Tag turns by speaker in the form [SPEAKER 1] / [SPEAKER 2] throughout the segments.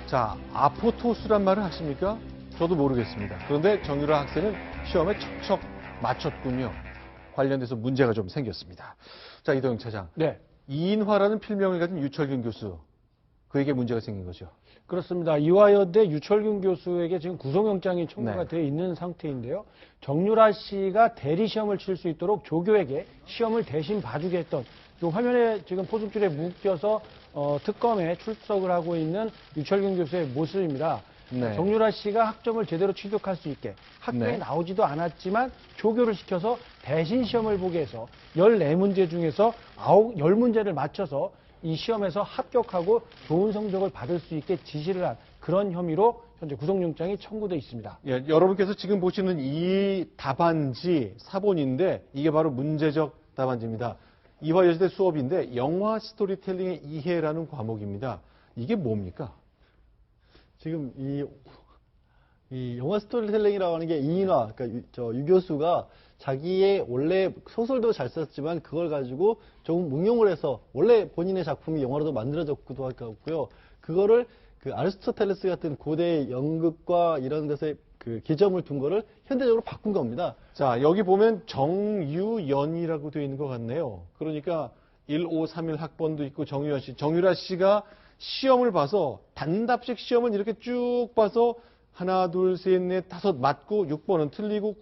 [SPEAKER 1] 자, 아포토스란 말을 하십니까? 저도 모르겠습니다. 그런데 정유라 학생은 시험에 척척 맞췄군요. 관련돼서 문제가 좀 생겼습니다. 자, 이도영 차장.
[SPEAKER 2] 네.
[SPEAKER 1] 이인화라는 필명을 가진 유철균 교수. 그에게 문제가 생긴 거죠.
[SPEAKER 2] 그렇습니다. 이화여대 유철균 교수에게 지금 구속영장이 청구가
[SPEAKER 1] 네.
[SPEAKER 2] 되어 있는 상태인데요. 정유라 씨가 대리시험을 칠 수 있도록 조교에게 시험을 대신 봐주게 했던, 이 화면에 지금 포승줄에 묶여서 특검에 출석을 하고 있는 유철균 교수의 모습입니다.
[SPEAKER 1] 네.
[SPEAKER 2] 정유라 씨가 학점을 제대로 취득할 수 있게 학교에
[SPEAKER 1] 네.
[SPEAKER 2] 나오지도 않았지만 조교를 시켜서 대신 시험을 보게 해서 14문제 중에서 10문제를 맞춰서 이 시험에서 합격하고 좋은 성적을 받을 수 있게 지시를 한 그런 혐의로 현재 구속영장이 청구돼 있습니다.
[SPEAKER 1] 예, 여러분께서 지금 보시는 이 답안지 사본인데 이게 바로 문제적 답안지입니다. 이화여대 수업인데 영화 스토리텔링의 이해라는 과목입니다. 이게 뭡니까?
[SPEAKER 3] 지금 이 영화 스토리텔링이라고 하는 게 이인화, 그러니까 유 교수가 자기의 원래 소설도 잘 썼지만 그걸 가지고 조금 응용을 해서 원래 본인의 작품이 영화로도 만들어졌기도 하고요. 그거를 그 아리스토텔레스 같은 고대 연극과 이런 것에 그 기점을 둔 거를 현대적으로 바꾼 겁니다.
[SPEAKER 1] 자, 여기 보면 정유연이라고 되어 있는 것 같네요. 그러니까 1531 학번도 있고 정유연 씨. 정유라 씨가 시험을 봐서 단답식 시험은 이렇게 쭉 봐서 하나, 둘, 셋, 넷, 다섯 맞고 6번은 틀리고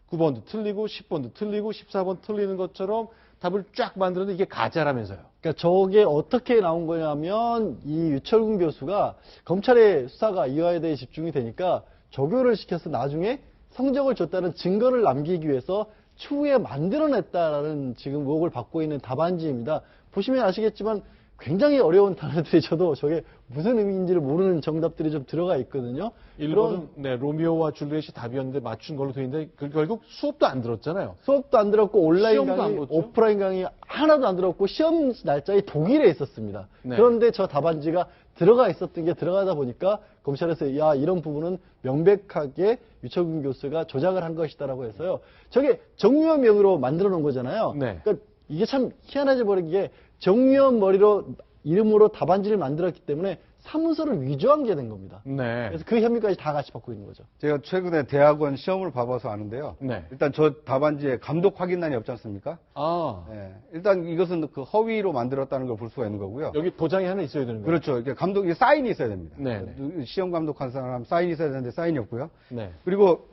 [SPEAKER 1] 9번도 틀리고 10번도 틀리고 14번 틀리는 것처럼 답을 쫙 만들었는데 이게 가짜라면서요.
[SPEAKER 3] 그러니까 저게 어떻게 나온 거냐면 이 유철균 교수가 검찰의 수사가 이화여대에 집중이 되니까 조교를 시켜서 나중에 성적을 줬다는 증거를 남기기 위해서 추후에 만들어냈다라는 지금 의혹을 받고 있는 답안지입니다. 보시면 아시겠지만 굉장히 어려운 단어들이 저도 저게 무슨 의미인지를 모르는 정답들이 좀 들어가 있거든요.
[SPEAKER 1] 1번은 네, 로미오와 줄리엣이 답이었는데 맞춘 걸로 되어 있는데 결국 수업도 안 들었잖아요.
[SPEAKER 3] 수업도 안 들었고 온라인
[SPEAKER 1] 시험도 안
[SPEAKER 3] 강의,
[SPEAKER 1] 봤죠?
[SPEAKER 3] 오프라인 강의 하나도 안 들었고 시험 날짜에 독일에 있었습니다.
[SPEAKER 1] 네.
[SPEAKER 3] 그런데 저 답안지가 들어가 있었던 게 들어가다 보니까 검찰에서 야 이런 부분은 명백하게 유철균 교수가 조작을 한 것이다라고 해서요. 저게 정유연 명의로 만들어 놓은 거잖아요.
[SPEAKER 1] 네.
[SPEAKER 3] 그러니까 이게 참 희한하지 버린 게 정유연 머리로 이름으로 답안지를 만들었기 때문에 사문서를 위조한 게 된 겁니다.
[SPEAKER 1] 네.
[SPEAKER 3] 그래서 그 혐의까지 다 같이 받고 있는 거죠.
[SPEAKER 4] 제가 최근에 대학원 시험을 봐봐서 아는데요.
[SPEAKER 1] 네.
[SPEAKER 4] 일단 저 답안지에 감독 확인란이 없지 않습니까?
[SPEAKER 1] 아,
[SPEAKER 4] 예. 일단 이것은 그 허위로 만들었다는 걸 볼 수가 있는 거고요.
[SPEAKER 1] 여기 도장이 하나 있어야 되는 거예요.
[SPEAKER 4] 그렇죠. 이게 감독이 사인이 있어야 됩니다.
[SPEAKER 1] 네, 네.
[SPEAKER 4] 시험 감독한 사람 사인이 있어야 되는데 사인이 없고요.
[SPEAKER 1] 네.
[SPEAKER 4] 그리고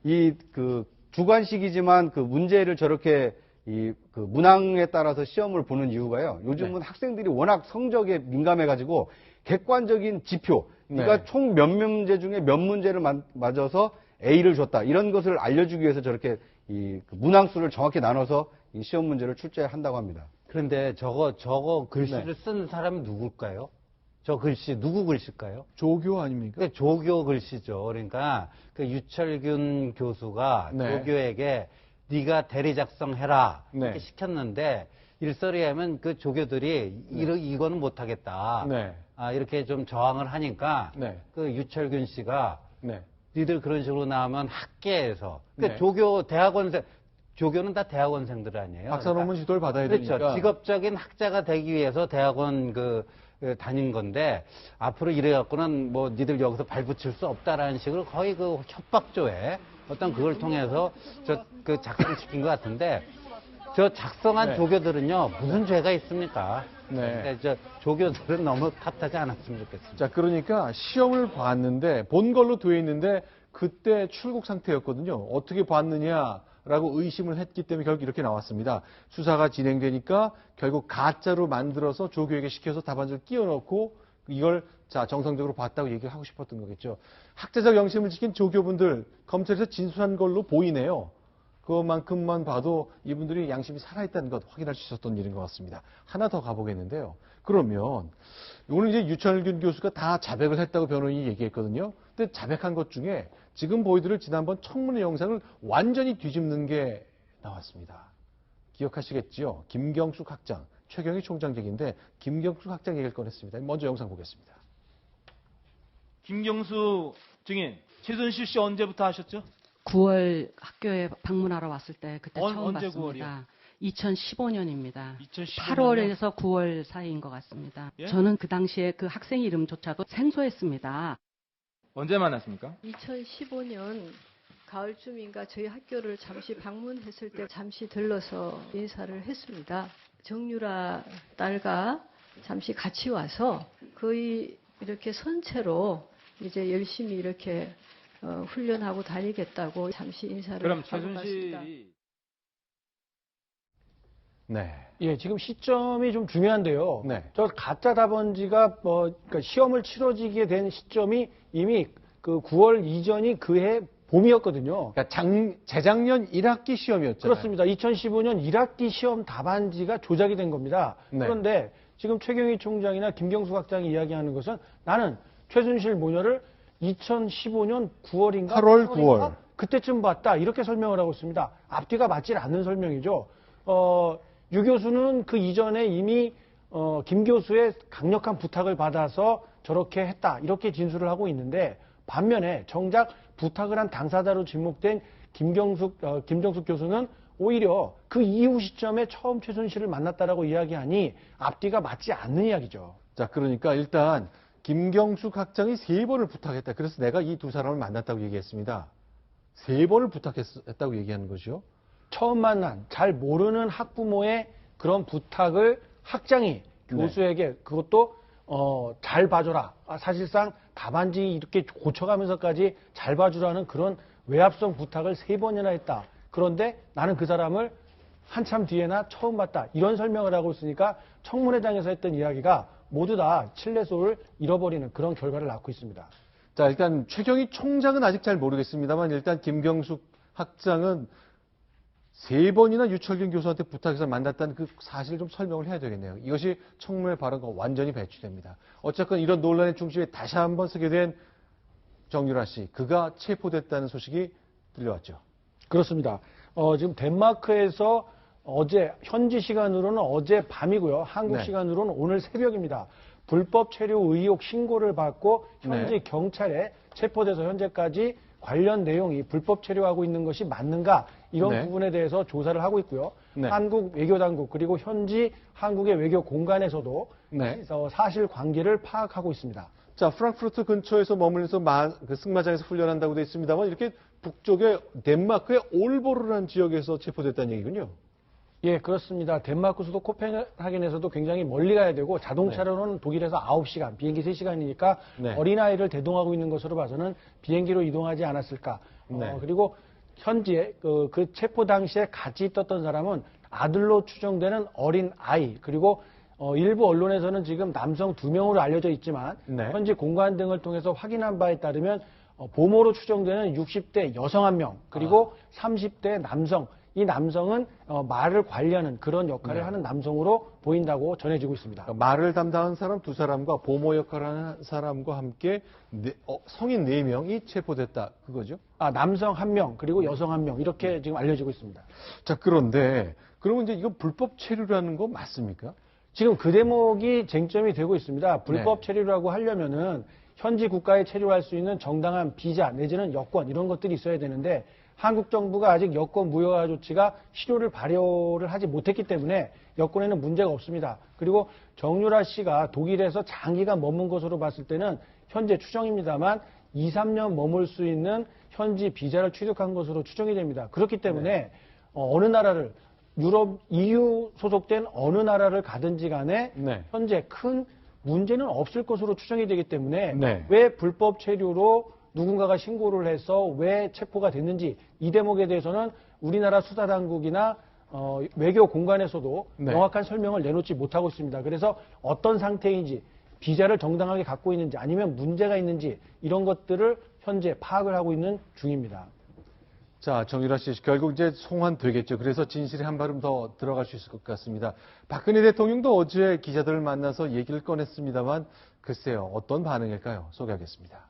[SPEAKER 4] 이 그 주관식이지만 그 문제를 저렇게 그 문항에 따라서 시험을 보는 이유가요. 요즘은
[SPEAKER 1] 네.
[SPEAKER 4] 학생들이 워낙 성적에 민감해가지고 객관적인 지표, 그러니까
[SPEAKER 1] 네.
[SPEAKER 4] 총 몇 문제 중에 몇 문제를 맞아서 A를 줬다. 이런 것을 알려주기 위해서 저렇게 그 문항수를 정확히 나눠서 이 시험 문제를 출제한다고 합니다.
[SPEAKER 5] 그런데 저거 글씨를 쓴 사람이 누굴까요? 저 글씨 누구 글씨일까요?
[SPEAKER 1] 조교 아닙니까?
[SPEAKER 5] 그 조교 글씨죠. 그러니까 그 유철균 교수가
[SPEAKER 1] 네.
[SPEAKER 5] 조교에게 네가 대리 작성해라
[SPEAKER 1] 네.
[SPEAKER 5] 이렇게 시켰는데 일설이하면 그 조교들이 이거는 못하겠다.
[SPEAKER 1] 네.
[SPEAKER 5] 아, 이렇게 좀 저항을 하니까
[SPEAKER 1] 네.
[SPEAKER 5] 그 유철균 씨가
[SPEAKER 1] 네.
[SPEAKER 5] 니들 그런 식으로 나오면 학계에서 그러니까
[SPEAKER 1] 네.
[SPEAKER 5] 조교 대학원생 조교는 다 대학원생들 아니에요.
[SPEAKER 1] 박사 논문 지도를 받아야
[SPEAKER 5] 그렇죠.
[SPEAKER 1] 되니까.
[SPEAKER 5] 직업적인 학자가 되기 위해서 대학원 다닌 건데 앞으로 이래 갖고는 뭐 니들 여기서 발붙일 수 없다라는 식으로 거의 그 협박조에 어떤 그걸 통해서 그 작성시킨 것 같은데 저 작성한
[SPEAKER 1] 네.
[SPEAKER 5] 조교들은요 무슨 죄가 있습니까?
[SPEAKER 1] 네.
[SPEAKER 5] 근데 저 조교들은 너무 탓하지 않았으면 좋겠습니다.
[SPEAKER 1] 자, 그러니까 시험을 봤는데 본 걸로 되어 있는데 그때 출국 상태였거든요. 어떻게 봤느냐라고 의심을 했기 때문에 결국 이렇게 나왔습니다. 수사가 진행되니까 결국 가짜로 만들어서 조교에게 시켜서 답안지를 끼워 넣고 이걸 자, 정상적으로 봤다고 얘기를 하고 싶었던 거겠죠. 학자적 영심을 지킨 조교분들 검찰에서 진술한 걸로 보이네요. 그것만큼만 봐도 이분들이 양심이 살아있다는 것 확인할 수 있었던 일인 것 같습니다. 하나 더 가보겠는데요. 그러면 오늘 이제 유철균 교수가 다 자백을 했다고 변호인이 얘기했거든요. 근데 자백한 것 중에 지금 보여드릴 지난번 청문회 영상을 완전히 뒤집는 게 나왔습니다. 기억하시겠지요? 김경숙 학장, 최경희 총장 얘기인데 김경숙 학장 얘기를 꺼냈습니다. 먼저 영상 보겠습니다.
[SPEAKER 6] 김경수 증인, 최순실 씨 언제부터 하셨죠?
[SPEAKER 7] 9월 학교에 방문하러 왔을 때 그때 처음
[SPEAKER 6] 언제
[SPEAKER 7] 봤습니다. 2015년입니다.
[SPEAKER 6] 2015 년이요?
[SPEAKER 7] 8월에서 9월 사이인 것 같습니다.
[SPEAKER 6] 예?
[SPEAKER 7] 저는 그 당시에 그 학생 이름조차도 생소했습니다.
[SPEAKER 6] 언제 만났습니까?
[SPEAKER 8] 2015년 가을쯤인가 저희 학교를 잠시 방문했을 때 잠시 들러서 인사를 했습니다. 정유라 딸과 잠시 같이 와서 거의 이렇게 선체로 이제 열심히 이렇게 훈련하고 다니겠다고 잠시 인사를
[SPEAKER 6] 그럼
[SPEAKER 8] 하고 갔습니다.
[SPEAKER 6] 최순실이
[SPEAKER 1] 네.
[SPEAKER 2] 예, 지금 시점이 좀 중요한데요.
[SPEAKER 1] 네.
[SPEAKER 2] 저 가짜 답안지가 그러니까 시험을 치러지게 된 시점이 이미 그 9월 이전이 그해 봄이었거든요.
[SPEAKER 1] 그러니까 재작년 1학기 시험이었잖아요.
[SPEAKER 2] 그렇습니다. 2015년 1학기 시험 답안지가 조작이 된 겁니다.
[SPEAKER 1] 네.
[SPEAKER 2] 그런데 지금 최경희 총장이나 김경수 학장이 이야기하는 것은 나는 최순실 모녀를 2015년 9월인가
[SPEAKER 1] 8월, 9월.
[SPEAKER 2] 그때쯤 봤다 이렇게 설명을 하고 있습니다. 앞뒤가 맞지 않는 설명이죠. 유 교수는 그 이전에 이미 김 교수의 강력한 부탁을 받아서 저렇게 했다 이렇게 진술을 하고 있는데 반면에 정작 부탁을 한 당사자로 지목된 김정숙 교수는 오히려 그 이후 시점에 처음 최순실을 만났다라고 이야기하니 앞뒤가 맞지 않는 이야기죠.
[SPEAKER 1] 자, 그러니까 일단 김경숙 학장이 3번을 부탁했다. 그래서 내가 이 두 사람을 만났다고 얘기했습니다. 3번을 부탁했다고 얘기하는 거죠.
[SPEAKER 2] 처음 만난 잘 모르는 학부모의 그런 부탁을 학장이 교수에게 그것도 잘 봐줘라. 사실상 답안지 이렇게 고쳐가면서까지 잘 봐주라는 그런 외압성 부탁을 3번이나 했다. 그런데 나는 그 사람을 한참 뒤에나 처음 봤다. 이런 설명을 하고 있으니까 청문회장에서 했던 이야기가 모두 다 신뢰도를 잃어버리는 그런 결과를 낳고 있습니다.
[SPEAKER 1] 자, 일단 최경희 총장은 아직 잘 모르겠습니다만 일단 김경숙 학장은 3번이나 유철균 교수한테 부탁해서 만났다는 그 사실을 좀 설명을 해야 되겠네요. 이것이 청문회 발언과 완전히 배치됩니다. 어쨌건 이런 논란의 중심에 다시 한번 서게 된 정유라 씨, 그가 체포됐다는 소식이 들려왔죠.
[SPEAKER 2] 그렇습니다. 지금 덴마크에서 어제 현지 시간으로는 어제 밤이고요. 한국
[SPEAKER 1] 네.
[SPEAKER 2] 시간으로는 오늘 새벽입니다. 불법 체류 의혹 신고를 받고 현지
[SPEAKER 1] 네.
[SPEAKER 2] 경찰에 체포돼서 현재까지 관련 내용이 불법 체류하고 있는 것이 맞는가 이런
[SPEAKER 1] 네.
[SPEAKER 2] 부분에 대해서 조사를 하고 있고요.
[SPEAKER 1] 네.
[SPEAKER 2] 한국 외교당국 그리고 현지 한국의 외교 공간에서도
[SPEAKER 1] 네.
[SPEAKER 2] 사실 관계를 파악하고 있습니다.
[SPEAKER 1] 자, 프랑크푸르트 근처에서 머물면서 그 승마장에서 훈련한다고 되어 있습니다만 이렇게 북쪽의 덴마크의 올보르라는 지역에서 체포됐다는 얘기군요.
[SPEAKER 2] 예, 그렇습니다. 덴마크 수도 코펜하겐에서도 굉장히 멀리 가야 되고 자동차로는 독일에서 9시간, 비행기 3시간이니까
[SPEAKER 1] 네.
[SPEAKER 2] 어린아이를 대동하고 있는 것으로 봐서는 비행기로 이동하지 않았을까.
[SPEAKER 1] 네.
[SPEAKER 2] 그리고 현지에 그 체포 당시에 같이 있었던 사람은 아들로 추정되는 어린 아이 그리고 일부 언론에서는 지금 남성 2명으로 알려져 있지만
[SPEAKER 1] 네.
[SPEAKER 2] 현지 공관 등을 통해서 확인한 바에 따르면 보모로 추정되는 60대 여성 1명 그리고 30대 남성 이 남성은 말을 관리하는 그런 역할을
[SPEAKER 1] 네.
[SPEAKER 2] 하는 남성으로 보인다고 전해지고 있습니다.
[SPEAKER 1] 그러니까 말을 담당한 사람 2사람과 보모 역할을 하는 사람과 함께 성인 4명이 체포됐다 그거죠?
[SPEAKER 2] 남성 1명 그리고 여성 1명 이렇게 지금 알려지고 있습니다.
[SPEAKER 1] 자, 그런데 그러면 이제 이거 불법 체류라는 거 맞습니까?
[SPEAKER 2] 지금 그 대목이 쟁점이 되고 있습니다. 불법
[SPEAKER 1] 네.
[SPEAKER 2] 체류라고 하려면은 현지 국가에 체류할 수 있는 정당한 비자 내지는 여권 이런 것들이 있어야 되는데 한국 정부가 아직 여권 무효화 조치가 실효를 발효를 하지 못했기 때문에 여권에는 문제가 없습니다. 그리고 정유라 씨가 독일에서 장기간 머문 것으로 봤을 때는 현재 추정입니다만 2, 3년 머물 수 있는 현지 비자를 취득한 것으로 추정이 됩니다. 그렇기 때문에 어느 나라를 유럽 EU 소속된 어느 나라를 가든지 간에
[SPEAKER 1] 네.
[SPEAKER 2] 현재 큰 문제는 없을 것으로 추정이 되기 때문에
[SPEAKER 1] 네.
[SPEAKER 2] 왜 불법 체류로 누군가가 신고를 해서 왜 체포가 됐는지 이 대목에 대해서는 우리나라 수사당국이나 외교 공간에서도
[SPEAKER 1] 네.
[SPEAKER 2] 명확한 설명을 내놓지 못하고 있습니다. 그래서 어떤 상태인지 비자를 정당하게 갖고 있는지 아니면 문제가 있는지 이런 것들을 현재 파악을 하고 있는 중입니다.
[SPEAKER 1] 자, 정유라 씨 결국 이제 송환되겠죠. 그래서 진실이 한 발음 더 들어갈 수 있을 것 같습니다. 박근혜 대통령도 어제 기자들을 만나서 얘기를 꺼냈습니다만 글쎄요. 어떤 반응일까요? 소개하겠습니다.